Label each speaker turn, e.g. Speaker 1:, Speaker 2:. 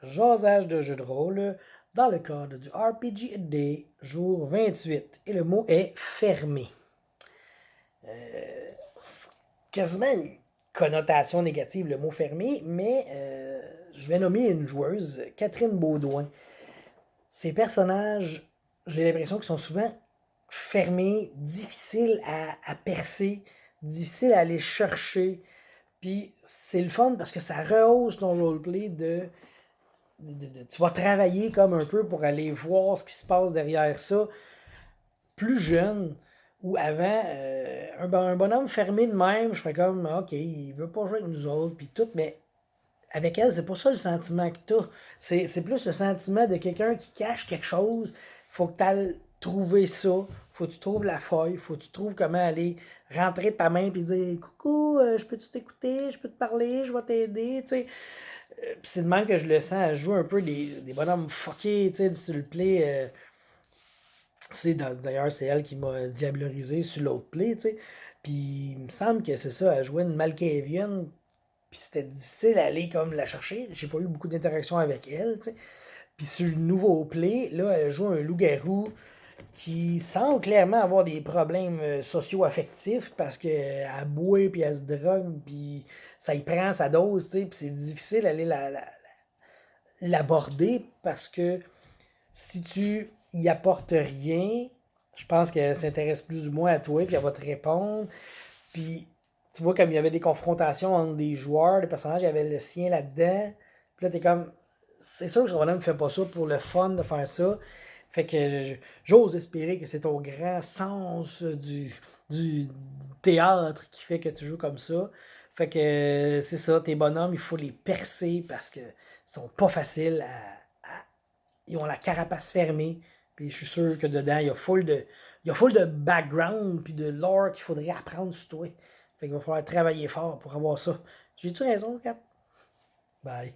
Speaker 1: jasage de jeu de rôle dans le cadre du RPG A Day, jour 28. Et le mot est fermé. C'est quasiment une connotation négative, le mot fermé, mais je vais nommer une joueuse, Catherine Baudouin. Ces personnages, j'ai l'impression qu'ils sont souvent fermés, difficiles à percer, difficiles à aller chercher. Puis c'est le fun parce que ça rehausse ton roleplay tu vas travailler comme un peu pour aller voir ce qui se passe derrière ça. Plus jeune, ou avant, un bonhomme fermé de même, je ferais comme, ok, il veut pas jouer avec nous autres, puis tout, mais avec elle, c'est pas ça le sentiment que t'as. C'est plus le sentiment de quelqu'un qui cache quelque chose. Faut que tu ailles trouver ça. Faut que tu trouves la feuille. Faut que tu trouves comment aller rentrer ta main et dire coucou, je peux-tu t'écouter, je peux te parler, je vais t'aider. Tu sais. Puis c'est de même que je le sens. Elle joue un peu des bonhommes fuckés sur le play. D'ailleurs, c'est elle qui m'a diablorisé sur l'autre play. Tu sais. Puis il me semble que c'est ça. Elle jouait une Malkavian. Puis c'était difficile d'aller comme la chercher. J'ai pas eu beaucoup d'interaction avec elle, tu sais. Puis sur le nouveau play, là, elle joue un loup-garou qui semble clairement avoir des problèmes socio-affectifs parce qu'elle boit, puis elle se drogue, puis ça y prend sa dose, tu sais. Puis c'est difficile d'aller l'aborder parce que si tu y apportes rien, je pense qu'elle s'intéresse plus ou moins à toi, puis elle va te répondre. Puis tu vois, comme il y avait des confrontations entre des joueurs, des personnages, il y avait le sien là-dedans. Puis là, t'es comme. C'est sûr que Ronan ne fait pas ça pour le fun de faire ça. Fait que j'ose espérer que c'est ton grand sens du théâtre qui fait que tu joues comme ça. Fait que c'est ça, tes bonhommes, il faut les percer parce que sont pas faciles ils ont la carapace fermée. Puis je suis sûr que dedans, il y a full de background puis de lore qu'il faudrait apprendre sur toi. Fait qu'il va falloir travailler fort pour avoir ça. J'ai-tu raison, Cap? Bye.